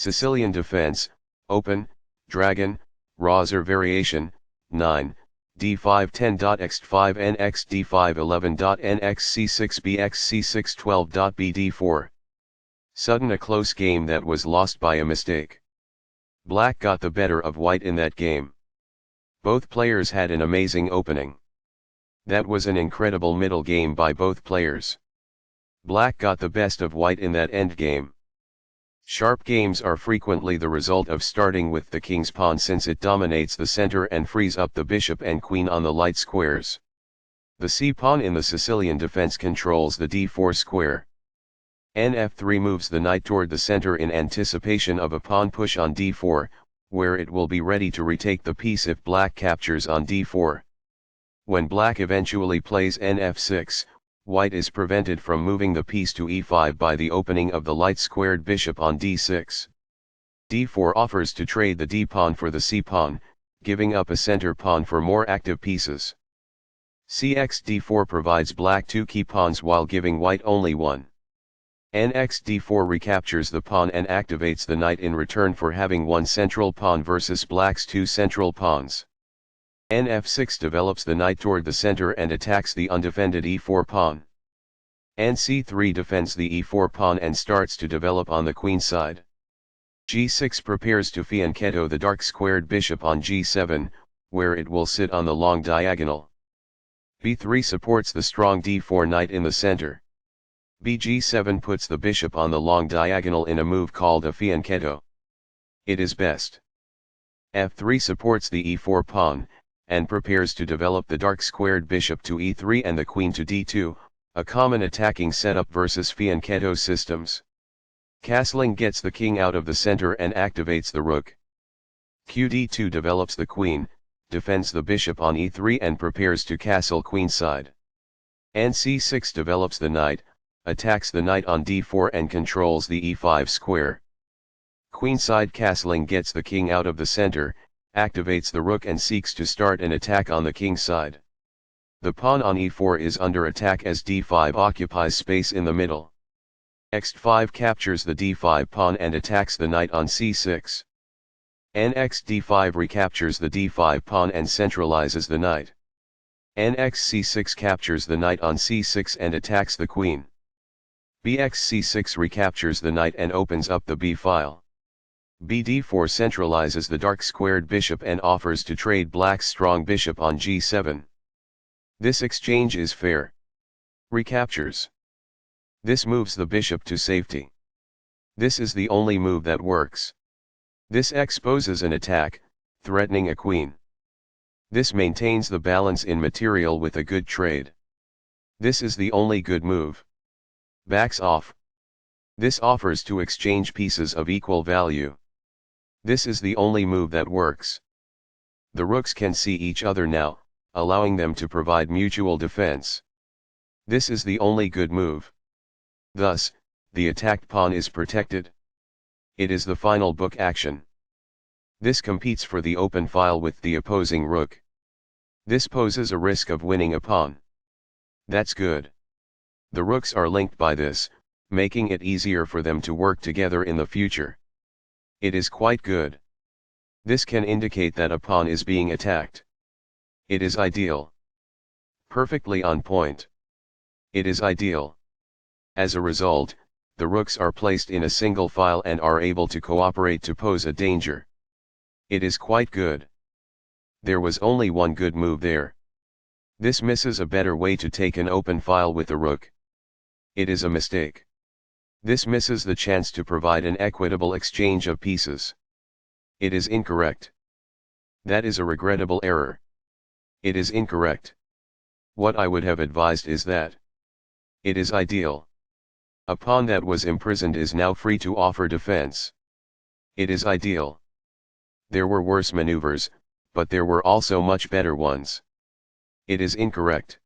Sicilian defense, open, dragon, Rauzer variation, 9, d510.x5nx d511.nx c6bx c612.bd4. Sudden a close game that was lost by a mistake. Black got the better of white in that game. Both players had an amazing opening. That was an incredible middle game by both players. Black got the best of white in that end game. Sharp games are frequently the result of starting with the king's pawn since it dominates the center and frees up the bishop and queen on the light squares. The c-pawn in the Sicilian defense controls the d4 square. Nf3 moves the knight toward the center in anticipation of a pawn push on d4, where it will be ready to retake the piece if black captures on d4. When black eventually plays nf6, white is prevented from moving the piece to e5 by the opening of the light-squared bishop on d6. d4 offers to trade the d-pawn for the c-pawn, giving up a center pawn for more active pieces. Cx d4 provides black 2 key pawns while giving white only one. Nx d4 recaptures the pawn and activates the knight in return for having one central pawn versus black's 2 central pawns. Nf6 develops the knight toward the center and attacks the undefended e4 pawn. Nc3 defends the e4 pawn and starts to develop on the queen side. G6 prepares to fianchetto the dark squared bishop on g7, where it will sit on the long diagonal. b3 supports the strong d4 knight in the center. bg7 puts the bishop on the long diagonal in a move called a fianchetto. It is best. f3 supports the e4 pawn, and prepares to develop the dark squared bishop to e3 and the queen to d2, a common attacking setup versus fianchetto systems. Castling gets the king out of the center and activates the rook. qd2 develops the queen, defends the bishop on e3 and prepares to castle queenside. nc6 develops the knight, attacks the knight on d4 and controls the e5 square. Queenside castling gets the king out of the center, activates the rook and seeks to start an attack on the king's side. The pawn on e4 is under attack as d5 occupies space in the middle. x5 captures the d5 pawn and attacks the knight on c6. nx d5 recaptures the d5 pawn and centralizes the knight. nx c6 captures the knight on c6 and attacks the queen. bx c6 recaptures the knight and opens up the b file. bd4 centralizes the dark squared bishop and offers to trade black's strong bishop on g7. This exchange is fair. Recaptures. This moves the bishop to safety. This is the only move that works. This exposes an attack, threatening a queen. This maintains the balance in material with a good trade. This is the only good move. Backs off. This offers to exchange pieces of equal value. This is the only move that works. The rooks can see each other now, allowing them to provide mutual defense. This is the only good move. Thus, the attacked pawn is protected. It is the final book action. This competes for the open file with the opposing rook. This poses a risk of winning a pawn. That's good. The rooks are linked by this, making it easier for them to work together in the future. It is quite good. This can indicate that a pawn is being attacked. It is ideal. Perfectly on point. It is ideal. As a result, the rooks are placed in a single file and are able to cooperate to pose a danger. It is quite good. There was only one good move there. This misses a better way to take an open file with a rook. It is a mistake. This misses the chance to provide an equitable exchange of pieces. It is incorrect. That is a regrettable error. It is incorrect. What I would have advised is that it is ideal. A pawn that was imprisoned is now free to offer defense. It is ideal. There were worse maneuvers, but there were also much better ones. It is incorrect.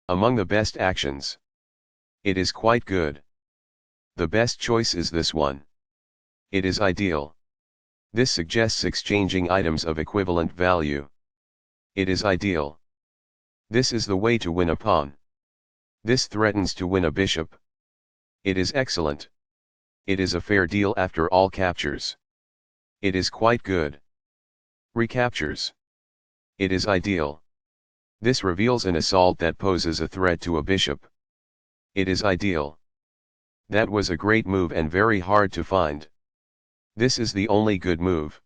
Among the best actions. It is quite good. The best choice is this one. It is ideal. This suggests exchanging items of equivalent value. It is ideal. This is the way to win a pawn. This threatens to win a bishop. It is excellent. It is a fair deal after all captures. It is quite good. Recaptures. It is ideal. This reveals an assault that poses a threat to a bishop. It is ideal. That was a great move and very hard to find. This is the only good move.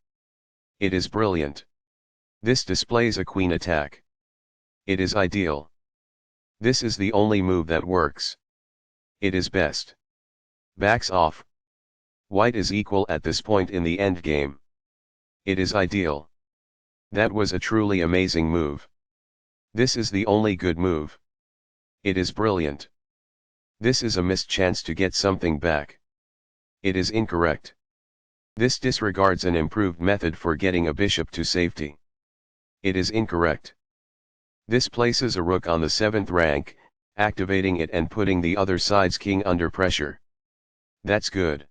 It is brilliant. This displays a queen attack. It is ideal. This is the only move that works. It is best. Backs off. White is equal at this point in the endgame. It is ideal. That was a truly amazing move. This is the only good move. It is brilliant. This is a missed chance to get something back. It is incorrect. This disregards an improved method for getting a bishop to safety. It is incorrect. This places a rook on the 7th rank, activating it and putting the other side's king under pressure. That's good.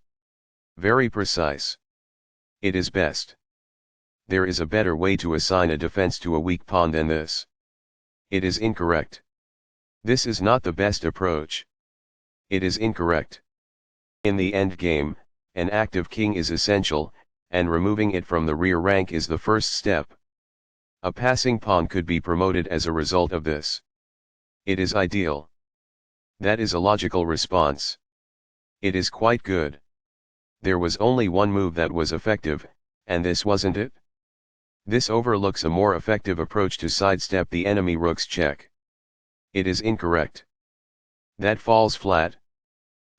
Very precise. It is best. There is a better way to assign a defense to a weak pawn than this. It is incorrect. This is not the best approach. It is incorrect. In the endgame, an active king is essential, and removing it from the rear rank is the first step. A passing pawn could be promoted as a result of this. It is ideal. That is a logical response. It is quite good. There was only one move that was effective, and this wasn't it? This overlooks a more effective approach to sidestep the enemy rook's check. It is incorrect. That falls flat.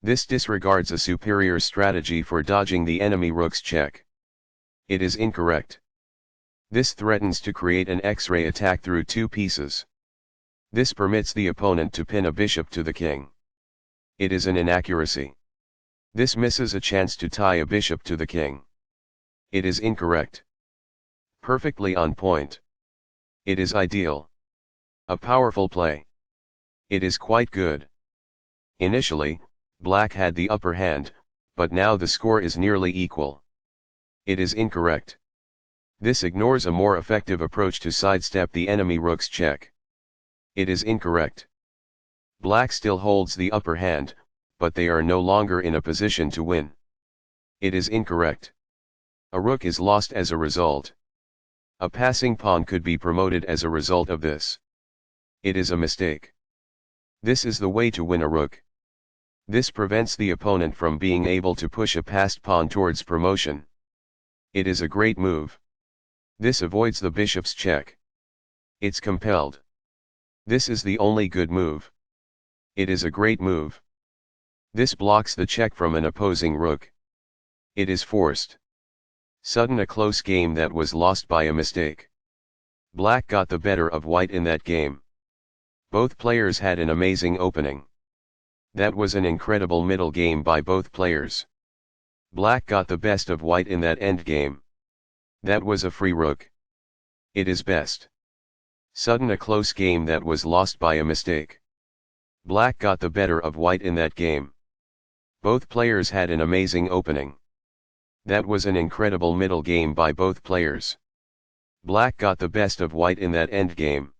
This disregards a superior strategy for dodging the enemy rook's check. It is incorrect. This threatens to create an X-ray attack through 2 pieces. This permits the opponent to pin a bishop to the king. It is an inaccuracy. This misses a chance to tie a bishop to the king. It is incorrect. Perfectly on point. It is ideal. A powerful play. It is quite good. Initially, Black had the upper hand, but now the score is nearly equal. It is incorrect. This ignores a more effective approach to sidestep the enemy rook's check. It is incorrect. Black still holds the upper hand, but they are no longer in a position to win. It is incorrect. A rook is lost as a result. A passing pawn could be promoted as a result of this. It is a mistake. This is the way to win a rook. This prevents the opponent from being able to push a passed pawn towards promotion. It is a great move. This avoids the bishop's check. It's compelled. This is the only good move. It is a great move. This blocks the check from an opposing rook. It is forced. Sudden a close game that was lost by a mistake. Black got the better of White in that game. Both players had an amazing opening. That was an incredible middle game by both players. Black got the best of White in that endgame. That was a free rook. It is best. Sudden a close game that was lost by a mistake. Black got the better of White in that game. Both players had an amazing opening. That was an incredible middle game by both players. Black got the best of White in that endgame.